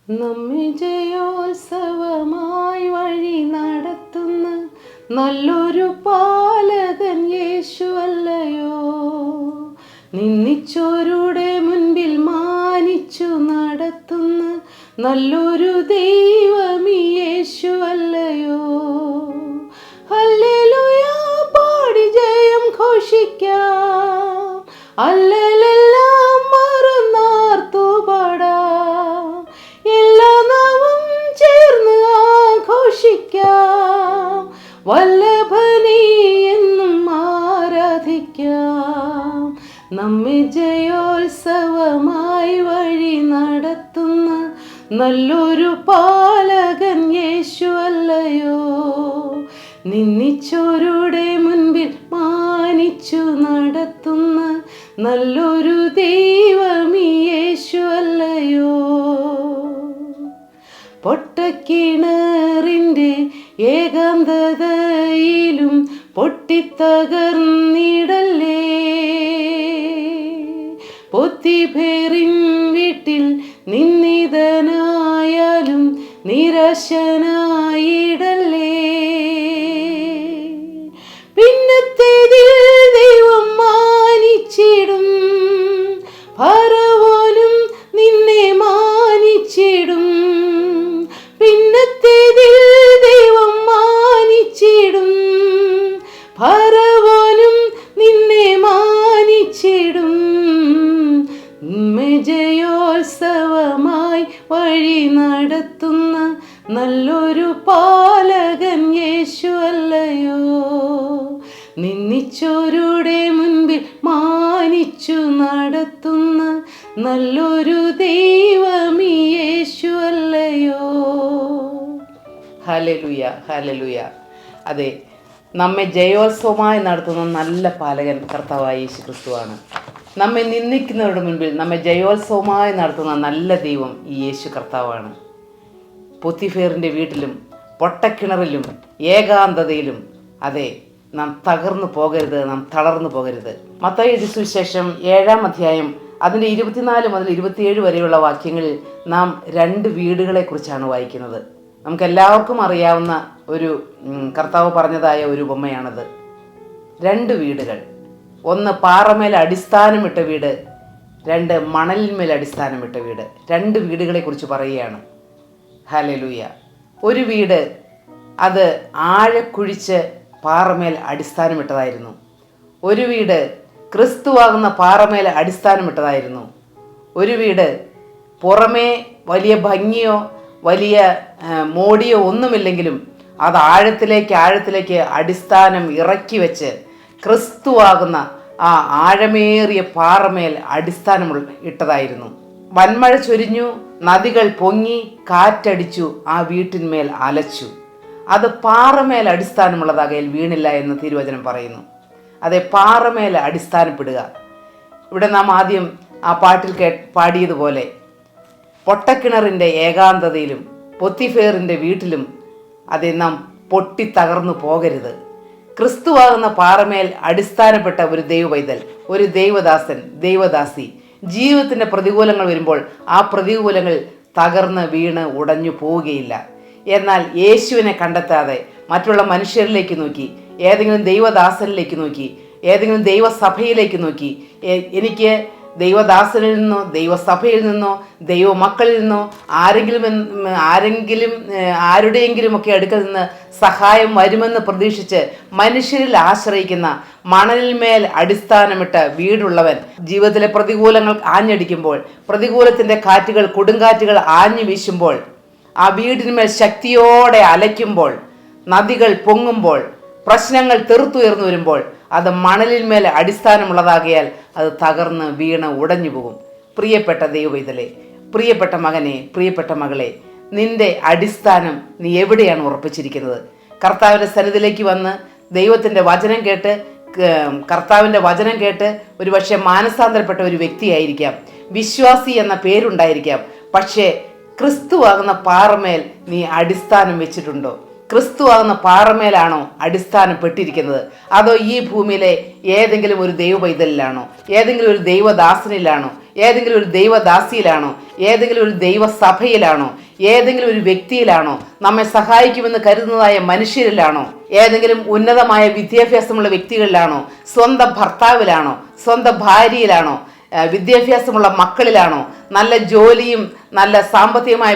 നമ്മെ ജയോത്സവമായി വഴി നടത്തുന്ന നല്ലൊരു പാലകൻ യേശുവല്ലയോ. നിന്നിച്ചോരുടെ മുൻപിൽ മാനിച്ചു നടത്തുന്ന നല്ലൊരു ദൈവമീ യേശുവല്ലയോ. ഹല്ലേലൂയ പാടി ജയം ഘോഷിക്കാം, അല്ലെല്ലാം മറന്നാർത്തു പാടാം, എല്ലാ നാമം ചേർന്ന് ആഘോഷിക്കാം, വല്ലഭനെ എന്നും ആരാധിക്കാം. നമ്മെ ജയോത്സവമായി വഴി നടത്തുന്ന നല്ലൊരു പാലകൻ യേശുവല്ലയോ. നിന്നിച്ചോരുടെ മുൻപിൽ മാനിച്ചു നടത്തുന്ന നല്ലൊരു ദൈവമീ യേശുവല്ലയോ. പൊട്ടക്കിണറിൻ്റെ ഏകാന്തതയിലും പൊട്ടിത്തകർന്നിടല്ലേ, പൊത്തിഫേറിൻ വീട്ടിൽ നിന്നിതനായാലും നിരാശനായിടല്ലേ. പിന്നത്തേതിൽ ദൈവം മാനിച്ചിടും, ഫറവോനും നിന്നെ മാനിച്ചിടും. പിന്നത്തേതിൽ ദൈവം മാനിച്ചിടും, ഫറവോനും നിന്നെ മാനിച്ചിടും. ജയോത്സവമായി വഴി നടത്തുന്ന നല്ലൊരു പാലകൻ യേശുവല്ലയോ. നിന്നിച്ചോരുടെ മുൻപിൽ മാനിച്ചു നടത്തുന്ന നല്ലൊരു ദൈവമീ യേശുവല്ലയോ. Hallelujah, hallelujah. അതെ, നമ്മെ ജയോത്സവമായി നടത്തുന്ന നല്ല പാലകൻ കർത്താവായ യേശു ക്രിസ്തുവാണ്. നമ്മെ നിന്ദിക്കുന്നവരുടെ മുൻപിൽ നമ്മെ ജയോത്സവമായി നടത്തുന്ന നല്ല ദൈവം ഈ യേശു കർത്താവാണ്. പൊത്തിഫേറിൻ്റെ വീട്ടിലും പൊട്ടക്കിണറിലും ഏകാന്തതയിലും അതെ, നാം തകർന്നു പോകരുത്, നാം തളർന്നു പോകരുത്. മത്തായി എഴുതിയ സുവിശേഷം 7-ാം അധ്യായം അതിൻ്റെ 24 മുതൽ 27 വരെയുള്ള വാക്യങ്ങളിൽ നാം 2 വീടുകളെ കുറിച്ചാണ് വായിക്കുന്നത്. നമുക്കെല്ലാവർക്കും അറിയാവുന്ന ഒരു കർത്താവ് പറഞ്ഞതായ ഒരു ഉപമയാണത്. 2 വീടുകൾ, ഒന്ന് പാറമേൽ അടിസ്ഥാനമിട്ട വീട്, 2 മണലിന്മേൽ അടിസ്ഥാനമിട്ട വീട്. 2 വീടുകളെ കുറിച്ച് പറയുകയാണ്. ഹല്ലേലൂയ. ഒരു വീട് അത് ആഴക്കുഴിച്ച് പാറമേൽ അടിസ്ഥാനമിട്ടതായിരുന്നു. ഒരു വീട് ക്രിസ്തുവാകുന്ന പാറമേൽ അടിസ്ഥാനമിട്ടതായിരുന്നു. ഒരു വീട് പുറമേ വലിയ ഭംഗിയോ വലിയ മോടിയോ ഒന്നുമില്ലെങ്കിലും അത് ആഴത്തിലേക്ക് അടിസ്ഥാനം ഇറക്കി വെച്ച് ക്രിസ്തുവാകുന്ന ആ ആഴമേറിയ പാറമേൽ അടിസ്ഥാനം ഇട്ടതായിരുന്നു. വൻമഴ ചൊരിഞ്ഞു, നദികൾ പൊങ്ങി, കാറ്റടിച്ചു, ആ വീട്ടിന്മേൽ അലച്ചു. അത് പാറമേൽ അടിസ്ഥാനമുള്ളതാകയാൽ വീണില്ല എന്ന് തിരുവചനം പറയുന്നു. അതെ, പാറമേൽ അടിസ്ഥാനപ്പെടുക. ഇവിടെ നാം ആദ്യം ആ പാട്ടിൽ പാടിയതുപോലെ പൊട്ടക്കിണറിൻ്റെ ഏകാന്തതയിലും പൊത്തിഫേറിൻ്റെ വീട്ടിലും അതെ, നാം പൊട്ടിത്തകർന്നു പോകരുത്. ക്രിസ്തുവാകുന്ന പാറമേൽ അടിസ്ഥാനപ്പെട്ട ഒരു ദൈവപൈതൽ, ഒരു ദൈവദാസൻ, ദൈവദാസി ജീവിതത്തിൻ്റെ പ്രതികൂലങ്ങൾ വരുമ്പോൾ ആ പ്രതികൂലങ്ങൾ തകർന്ന് വീണ് ഉടഞ്ഞു പോവുകയില്ല. എന്നാൽ യേശുവിനെ കണ്ടെത്താതെ മറ്റുള്ള മനുഷ്യരിലേക്ക് നോക്കി, ഏതെങ്കിലും ദൈവദാസനിലേക്ക് നോക്കി, ഏതെങ്കിലും ദൈവസഭയിലേക്ക് നോക്കി, എനിക്ക് ദൈവദാസനിൽ നിന്നോ ദൈവസഭയിൽ നിന്നോ ദൈവമക്കളിൽ നിന്നോ ആരുടെയെങ്കിലും ഒക്കെ അടുക്കൽ നിന്ന് സഹായം വരുമെന്ന് പ്രതീക്ഷിച്ച് മനുഷ്യരിൽ ആശ്രയിക്കുന്ന മണലിന്മേൽ അടിസ്ഥാനമിട്ട വീടുള്ളവൻ ജീവിതത്തിലെ പ്രതികൂലങ്ങൾ ആഞ്ഞടിക്കുമ്പോൾ, പ്രതികൂലത്തിൻ്റെ കാറ്റുകൾ, കൊടുങ്കാറ്റുകൾ ആഞ്ഞു വീശുമ്പോൾ, ആ വീടിന്മേൽ ശക്തിയോടെ അലയ്ക്കുമ്പോൾ, നദികൾ പൊങ്ങുമ്പോൾ, പ്രശ്നങ്ങൾ തെറുത്തുയർന്നു വരുമ്പോൾ അത് മണലിന്മേൽ അടിസ്ഥാനമുള്ളതാകിയാൽ അത് തകർന്ന് വീണ് ഉടഞ്ഞു പോകും. പ്രിയപ്പെട്ട ദൈവപൈതലേ, പ്രിയപ്പെട്ട മകനെ, പ്രിയപ്പെട്ട മകളെ, നിന്റെ അടിസ്ഥാനം നീ എവിടെയാണ് ഉറപ്പിച്ചിരിക്കുന്നത്? കർത്താവിൻ്റെ സന്നിധിയിലേക്ക് വന്ന് ദൈവത്തിൻ്റെ വചനം കേട്ട്, കർത്താവിൻ്റെ വചനം കേട്ട് ഒരുപക്ഷെ മാനസാന്തരപ്പെട്ട ഒരു വ്യക്തിയായിരിക്കാം, വിശ്വാസി എന്ന പേരുണ്ടായിരിക്കാം. പക്ഷേ ക്രിസ്തുവാകുന്ന പാറമേൽ നീ അടിസ്ഥാനം വെച്ചിട്ടുണ്ടോ? ക്രിസ്തുവാകുന്ന പാറമേലാണോ അടിസ്ഥാനപ്പെട്ടിരിക്കുന്നത്? അതോ ഈ ഭൂമിയിലെ ഏതെങ്കിലും ഒരു ദൈവപൈതലിലാണോ? ഏതെങ്കിലും ഒരു ദൈവദാസനിലാണോ? ഏതെങ്കിലും ഒരു ദൈവദാസിയിലാണോ? ഏതെങ്കിലും ഒരു ദൈവസഭയിലാണോ? ഏതെങ്കിലും ഒരു വ്യക്തിയിലാണോ? നമ്മെ സഹായിക്കുമെന്ന് കരുതുന്നതായ മനുഷ്യരിലാണോ? ഏതെങ്കിലും ഉന്നതമായ വിദ്യാഭ്യാസമുള്ള വ്യക്തികളിലാണോ? സ്വന്തം ഭർത്താവിലാണോ? സ്വന്തം ഭാര്യയിലാണോ? വിദ്യാഭ്യാസമുള്ള മക്കളിലാണോ? നല്ല ജോലിയും നല്ല സാമ്പത്തികമായ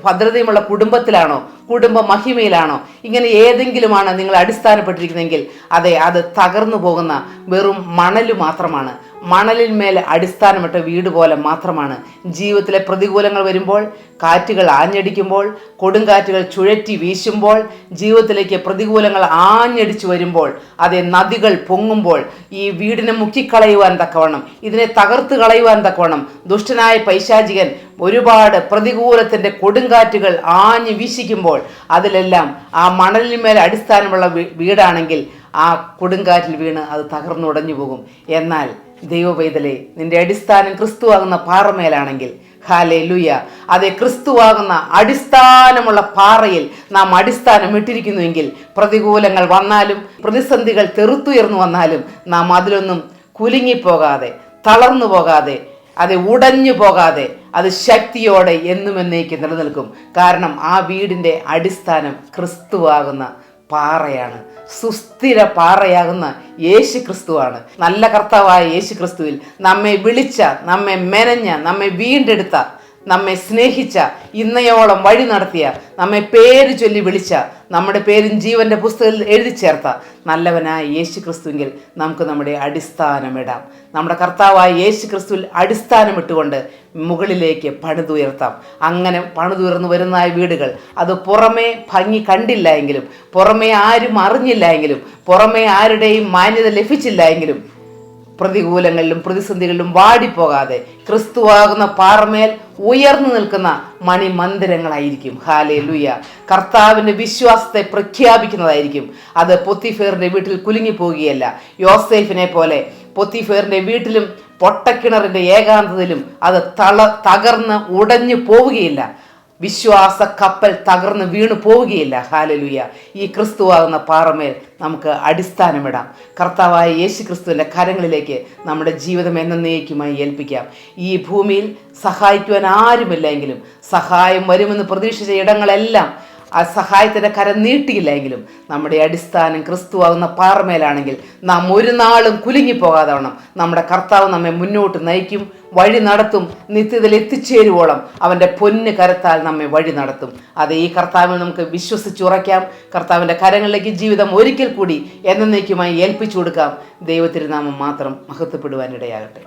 ഭദ്രതയുമുള്ള കുടുംബത്തിലാണോ? കുടുംബ മഹിമയിലാണോ? ഇങ്ങനെ ഏതെങ്കിലുമാണ് നിങ്ങൾ അടിസ്ഥാനപ്പെട്ടിരിക്കുന്നതെങ്കിൽ അതെ, അത് തകർന്നു പോകുന്ന വെറും മണല് മാത്രമാണ്. മണലിൽ മേൽ അടിസ്ഥാനമിട്ട വീട് പോലെ മാത്രമാണ്. ജീവിതത്തിലെ പ്രതികൂലങ്ങൾ വരുമ്പോൾ, കാറ്റുകൾ ആഞ്ഞടിക്കുമ്പോൾ, കൊടുങ്കാറ്റുകൾ ചുഴറ്റി വീശുമ്പോൾ, ജീവിതത്തിലേക്ക് പ്രതികൂലങ്ങൾ ആഞ്ഞടിച്ചു വരുമ്പോൾ, അതെ, നദികൾ പൊങ്ങുമ്പോൾ, ഈ വീടിനെ മുക്കിക്കളയുവാൻ തക്കവണ്ണം, ഇതിനെ തകർത്ത് കളയുവാൻ തക്കവണ്ണം ദുഷ്ടനായ പൈശാചികൻ ഒരുപാട് പ്രതികൂലത്തിൻ്റെ കൊടുങ്കാറ്റുകൾ ആഞ്ഞു വീശിക്കുമ്പോൾ, അതിലെല്ലാം ആ മണലിന്മേൽ അടിസ്ഥാനമുള്ള വീടാണെങ്കിൽ ആ കൊടുങ്കാറ്റിൽ വീണ് അത് തകർന്നുടഞ്ഞു പോകും. എന്നാൽ ദൈവപൈതലേ, നിന്റെ അടിസ്ഥാനം ക്രിസ്തുവാകുന്ന പാറമേലാണെങ്കിൽ, ഹല്ലേലൂയ, അതെ, ക്രിസ്തുവാകുന്ന അടിസ്ഥാനമുള്ള പാറയിൽ നാം അടിസ്ഥാനം ഇട്ടിരിക്കുന്നുവെങ്കിൽ പ്രതികൂലങ്ങൾ വന്നാലും പ്രതിസന്ധികൾ തെറുത്തുയർന്നു വന്നാലും നാം അതിലൊന്നും കുലുങ്ങിപ്പോകാതെ, തളർന്നു പോകാതെ, അത് ഉടഞ്ഞു പോകാതെ, അത് ശക്തിയോടെ എന്നും എന്നേക്കും നിലനിൽക്കും. കാരണം ആ വീടിൻ്റെ അടിസ്ഥാനം ക്രിസ്തുവാകുന്ന പാറയാണ്. സുസ്ഥിര പാറയാകുന്ന യേശു ക്രിസ്തുവാണ്. നല്ല കർത്താവായ യേശു ക്രിസ്തുവിൽ നമ്മെ വിളിച്ച, നമ്മെ മെനഞ്ഞ, നമ്മെ വീണ്ടെടുത്ത, നമ്മെ സ്നേഹിച്ച, ഇന്നയോളം വഴി നടത്തിയ, നമ്മെ പേര് ചൊല്ലി വിളിച്ച, നമ്മുടെ പേരും ജീവന്റെ പുസ്തകത്തിൽ എഴുതി ചേർത്ത നല്ലവനായ യേശു ക്രിസ്തുവിൽ നമുക്ക് നമ്മുടെ അടിസ്ഥാനമിടാം. നമ്മുടെ കർത്താവായ യേശു ക്രിസ്തുവിൽ അടിസ്ഥാനമിട്ടുകൊണ്ട് മുകളിലേക്ക് പണിതുയർത്താം. അങ്ങനെ പണിതുയർന്നു വരുന്ന വീടുകൾ അത് പുറമേ ഭംഗി കണ്ടില്ല എങ്കിലും, പുറമേ ആരും അറിഞ്ഞില്ല എങ്കിലും, പുറമേ ആരുടെയും മാന്യത ലഭിച്ചില്ല എങ്കിലും, പ്രതികൂലങ്ങളിലും പ്രതിസന്ധികളിലും വാടിപ്പോകാതെ ക്രിസ്തുവാകുന്ന പാറമേൽ ഉയർന്നു നിൽക്കുന്ന മണിമന്ദിരങ്ങളായിരിക്കും. ഹല്ലേലൂയ. കർത്താവിൻ്റെ വിശ്വാസത്തെ പ്രഖ്യാപിക്കുന്നതായിരിക്കും. അത് പൊത്തിഫേറിൻ്റെ വീട്ടിൽ കുലുങ്ങിപ്പോകുകയല്ല. യോസേഫിനെ പോലെ പൊത്തിഫേറിൻ്റെ വീട്ടിലും പൊട്ടക്കിണറിൻ്റെ ഏകാന്തതയിലും അത് തകർന്ന് ഉടഞ്ഞു പോവുകയില്ല. വിശ്വാസ കപ്പൽ തകർന്ന് വീണു പോവുകയില്ല. ഹല്ലേലൂയ. ഈ ക്രിസ്തുവാകുന്ന പാറമേൽ നമുക്ക് അടിസ്ഥാനമിടാം. കർത്താവായ യേശു ക്രിസ്തുവിൻ്റെ കരങ്ങളിലേക്ക് നമ്മുടെ ജീവിതം എന്നേക്കുമായി ഏൽപ്പിക്കാം. ഈ ഭൂമിയിൽ സഹായിക്കുവാൻ ആരുമില്ലെങ്കിലും, സഹായം വരുമെന്ന് പ്രതീക്ഷിച്ച ഇടങ്ങളെല്ലാം ആ സഹായത്തിൻ്റെ കരം നീട്ടിയില്ല എങ്കിലും, നമ്മുടെ അടിസ്ഥാനം ക്രിസ്തുവാകുന്ന പാറമേലാണെങ്കിൽ നാം ഒരു നാളും കുലുങ്ങിപ്പോകാതെ വണ്ണം നമ്മുടെ കർത്താവ് നമ്മെ മുന്നോട്ട് നയിക്കും, വഴി നടത്തും. നിത്യതയിൽ എത്തിച്ചേരുവോളം അവൻ്റെ പൊന്ന് കരത്താൽ നമ്മെ വഴി നടത്തും. അത് ഈ കർത്താവിൽ നമുക്ക് വിശ്വസിച്ചുറയ്ക്കാം. കർത്താവിൻ്റെ കരങ്ങളിലേക്ക് ജീവിതം ഒരിക്കൽ കൂടി എന്നേക്കുമായി ഏൽപ്പിച്ചു കൊടുക്കാം. ദൈവത്തിരുനാമം മാത്രം മഹത്വപ്പെടുവാനിടയാകട്ടെ.